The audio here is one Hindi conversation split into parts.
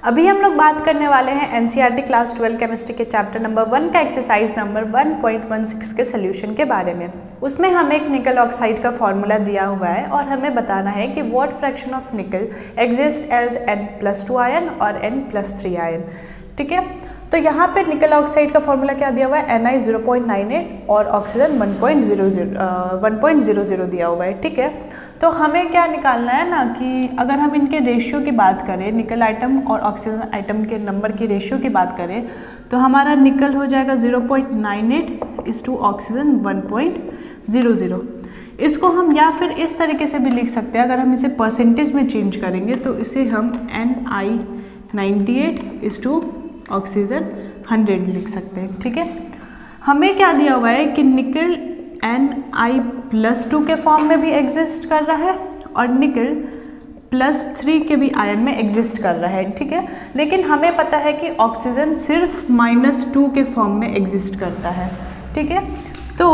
अभी हम लोग बात करने वाले हैं एनसीईआरटी क्लास 12 केमिस्ट्री के चैप्टर नंबर 1 का एक्सरसाइज नंबर 1.16 के सोल्यूशन के बारे में। उसमें हमें एक निकल ऑक्साइड का फॉर्मूला दिया हुआ है और हमें बताना है कि what fraction of nickel exist as N+2 ion और N+3 आयन। ठीक है, तो यहाँ पे निकल ऑक्साइड का फॉर्मूला क्या दिया हुआ है, Ni 0.98 और ऑक्सीजन 1.00 दिया हुआ है। ठीक है, तो हमें क्या निकालना है ना कि अगर हम इनके रेशियो की बात करें, निकल आइटम और ऑक्सीजन आइटम के नंबर की रेशियो की बात करें तो हमारा निकल हो जाएगा 0.98 ऑक्सीजन 1.00। इसको हम या फिर इस तरीके से भी लिख सकते हैं, अगर हम इसे परसेंटेज में चेंज करेंगे तो इसे हम Ni98 ऑक्सीजन 100 लिख सकते हैं। ठीक है, हमें क्या दिया हुआ है कि निकल Ni+2 के फॉर्म में भी एग्जिस्ट कर रहा है और निकल +3 के भी आयन में एग्जिस्ट कर रहा है। ठीक है, लेकिन हमें पता है कि ऑक्सीजन सिर्फ -2 के फॉर्म में एग्जिस्ट करता है। ठीक है, तो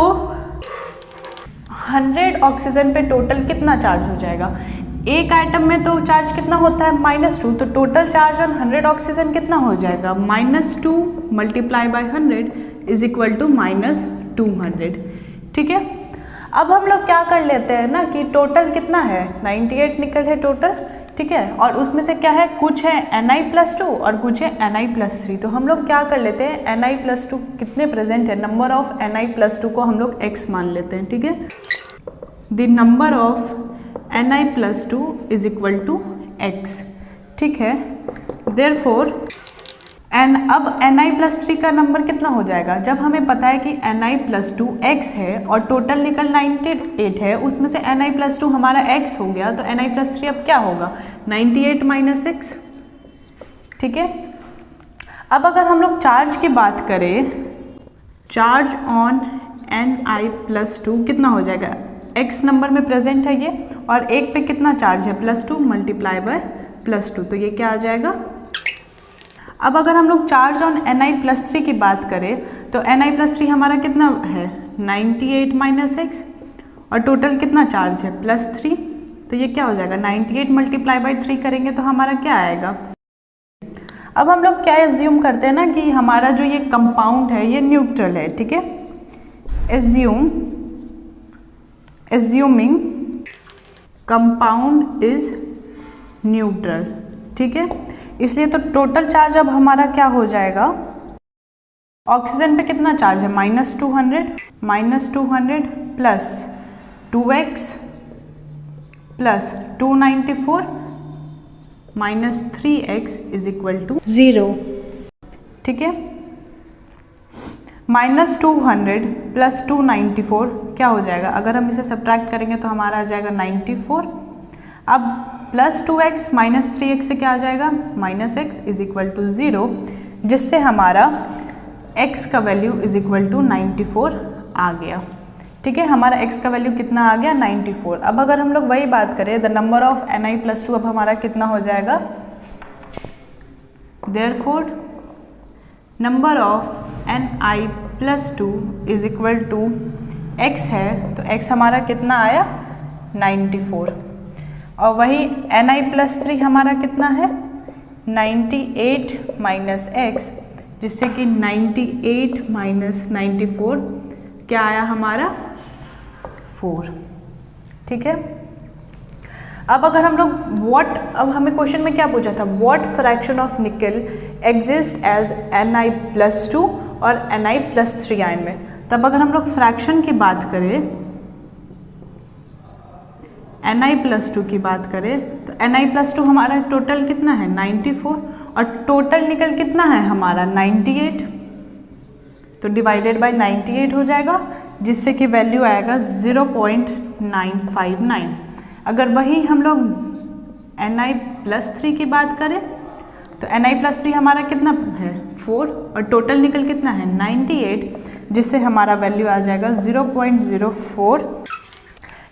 100 ऑक्सीजन पे टोटल कितना चार्ज हो जाएगा, एक आइटम में तो चार्ज कितना होता है -2, तो टोटल चार्ज ऑन 100 ऑक्सीजन कितना हो जाएगा, -2 multiply by 100 is equal to -200। ठीक है, अब हम लोग क्या कर लेते हैं ना कि टोटल कितना है, 98 निकल है टोटल। ठीक है, और उसमें से क्या है, कुछ है Ni+2 और कुछ है Ni+3। तो हम लोग क्या कर लेते हैं, Ni+2 कितने प्रेजेंट है, नंबर ऑफ Ni+2 को हम लोग x मान लेते हैं। ठीक है, the number of Ni+2 is equal to x। ठीक है, देयरफॉर अब Ni+3 का नंबर कितना हो जाएगा, जब हमें पता है कि Ni+2 x है और टोटल निकल 98 है, उसमें से Ni+2 हमारा x हो गया, तो Ni+3 अब क्या होगा, 98 - x। ठीक है, अब अगर हम लोग चार्ज की बात करें, चार्ज ऑन Ni+2 कितना हो जाएगा, x नंबर में प्रेजेंट है ये, और एक पे कितना चार्ज है, +2 मल्टीप्लाई बाय +2, तो ये क्या आ जाएगा। अब अगर हम लोग चार्ज ऑन Ni+3 की बात करें तो Ni+3 हमारा कितना है, 98 - x, और टोटल कितना चार्ज है, +3, तो ये क्या हो जाएगा, 98 मल्टीप्लाई बाय 3 करेंगे तो हमारा क्या आएगा। अब हम लोग क्या एज्यूम करते हैं ना कि हमारा जो ये कंपाउंड है ये न्यूट्रल है। ठीक है, एज्यूमिंग कंपाउंड इज न्यूट्रल। ठीक है, इसलिए तो टोटल चार्ज अब हमारा क्या हो जाएगा, ऑक्सीजन पे कितना चार्ज है, -200 plus 2x plus 294 -3x is equal to 0। ठीक है, -200 प्लस 294 क्या हो जाएगा, अगर हम इसे सब्ट्रैक्ट करेंगे तो हमारा आ जाएगा 94। अब प्लस 2x माइनस 3x से क्या आ जाएगा, -x इज इक्वल टू 0, जिससे हमारा x का वैल्यू इज इक्वल टू 94 आ गया। ठीक है, हमारा x का वैल्यू कितना आ गया, 94। अब अगर हम लोग वही बात करें, द नंबर ऑफ Ni+2 अब हमारा कितना हो जाएगा, therefore number of Ni+2 is equal to x है, तो x हमारा कितना आया, 94, और वही Ni+3 हमारा कितना है, 98 - x, जिससे कि 98 - 94 क्या आया हमारा, 4। ठीक है, अब अगर हम लोग अब हमें क्वेश्चन में क्या पूछा था, what fraction of nickel exist as Ni+2 और Ni+3 आयन में। तब अगर हम लोग फ्रैक्शन की बात करें, Ni+2 की बात करें तो Ni+2 हमारा टोटल कितना है, 94, और टोटल निकल कितना है हमारा, 98, तो डिवाइडेड बाय 98 हो जाएगा, जिससे कि वैल्यू आएगा 0.959। अगर वही हम लोग Ni+3 की बात करें तो Ni+3 हमारा कितना है, 4, और टोटल निकल कितना है, 98, जिससे हमारा वैल्यू आ जाएगा 0.04।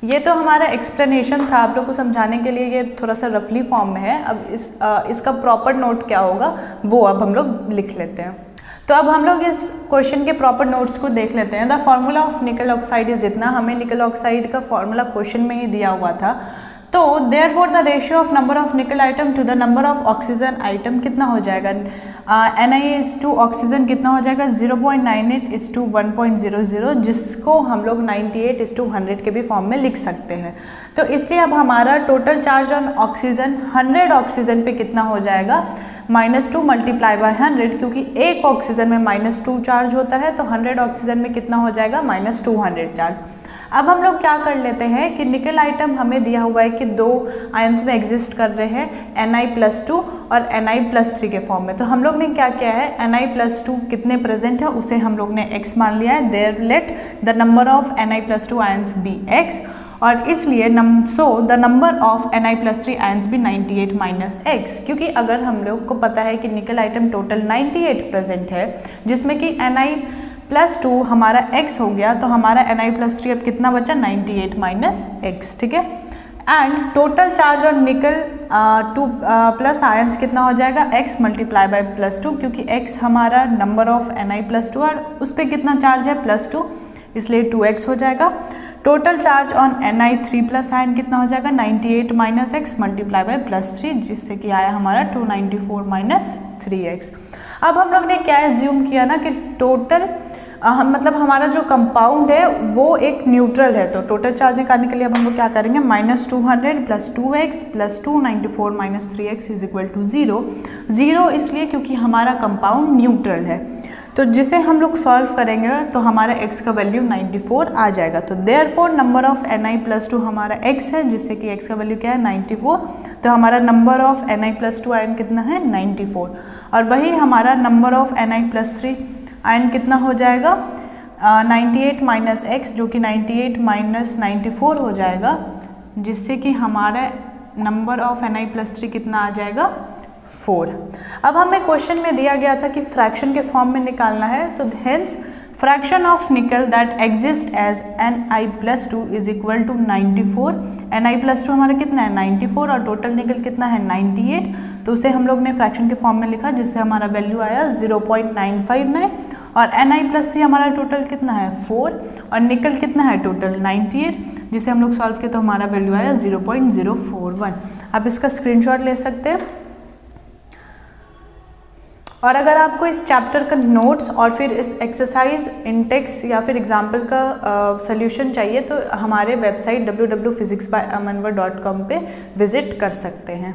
ये तो हमारा एक्सप्लेनेशन था आप लोग को समझाने के लिए, ये थोड़ा सा रफली फॉर्म में है। अब इसका प्रॉपर नोट क्या होगा वो अब हम लोग लिख लेते हैं। तो अब हम लोग इस क्वेश्चन के प्रॉपर नोट्स को देख लेते हैं। द फार्मूला ऑफ निकल ऑक्साइड इज इतना, हमें निकल ऑक्साइड का फार्मूला क्वेश्चन में ही दिया हुआ था। तो therefore the ratio of number of nickel atom to the number of oxygen atom कितना हो जाएगा, NiS2 ऑक्सीजन कितना हो जाएगा 0.98:1.00, जिसको हम लोग 98:100 के भी फॉर्म में लिख सकते हैं। तो इसलिए अब हमारा total charge on oxygen 100 oxygen पे कितना हो जाएगा -2 मल्टीप्लाई बाय 100, क्योंकि एक ऑक्सीजन में -2 चार्ज होता है, तो 100 ऑक्सीजन में कितना हो जाएगा -200 चार्ज। अब हम लोग क्या कर लेते हैं कि निकल आइटम हमें दिया हुआ है कि 2 आयंस में एग्जिस्ट कर रहे हैं Na+2 और Na+3 के फॉर्म में। तो हम लोग ने क्या किया है, Na+2 कितने प्रेजेंट है उसे हम लोग ने x मान लिया है, there let the number of Na+2 ions be x, और इसलिए the number of Na+3 ions भी 98 - x, क्योंकि अगर हम लोग को पता है कि निकल आइटम टोटल 98 प्रेजेंट है, जिसमें कि Na+2 हमारा x हो गया, तो हमारा Na+3 अब कितना बचा 98 - x, ठीक है। एंड टोटल चार्ज ऑन निकल 2 प्लस आयंस कितना हो जाएगा x मल्टीप्लाई बाय +2, क्योंकि x हमारा नंबर ऑफ Na+2 और उस पर कितना चार्ज है +2, इसलिए 2x हो जाएगा। Total charge on Ni3 plus ion कितना हो जाएगा 98 - x मल्टीप्लाई बाय +3, जिससे कि आया हमारा 294 - 3x। अब हम लोग ने क्या एज्यूम किया ना कि टोटल मतलब हमारा जो कंपाउंड है वो एक न्यूट्रल है, तो टोटल चार्ज निकालने के लिए अब हम लोग क्या करेंगे, -200 + 2x + 294 - 3x is equal to 0। 0 इसलिए क्योंकि हमारा कंपाउंड न्यूट्रल है, तो जिसे हम लोग सॉल्व करेंगे तो हमारा x का वैल्यू 94 आ जाएगा। तो देयरफॉर नंबर ऑफ Na+2 हमारा x है, जिससे कि x का वैल्यू क्या है 94, तो हमारा नंबर ऑफ Na+2 आयन कितना है 94, और वही हमारा नंबर ऑफ Na+3 आयन कितना हो जाएगा 98 - x, जो कि 98 - 94 हो जाएगा, जिससे कि हमारा नंबर ऑफ Na+3 कितना आ जाएगा 4। अब हमें क्वेश्चन में दिया गया था कि फ्रैक्शन के फॉर्म में निकालना है, तो hence fraction of nickel that exist as Ni+2 is equal to 94। Ni+2 हमारा कितना है 94 और टोटल निकल कितना है 98, तो उसे हम लोग ने फ्रैक्शन के फॉर्म में लिखा, जिससे हमारा वैल्यू आया 0.959, और Na+3 हमारा टोटल कितना है 4 और निकल कितना है टोटल 98, जिसे हम लोग सॉल्व किए तो हमारा वैल्यू आया 0.041। आप इसका स्क्रीनशॉट ले सकते हैं। और अगर आपको इस चैप्टर का नोट्स और फिर इस एक्सरसाइज इंटेक्स या फिर एग्जाम्पल का सॉल्यूशन चाहिए, तो हमारे वेबसाइट www.physicsbyamanvar.com पे विजिट कर सकते हैं।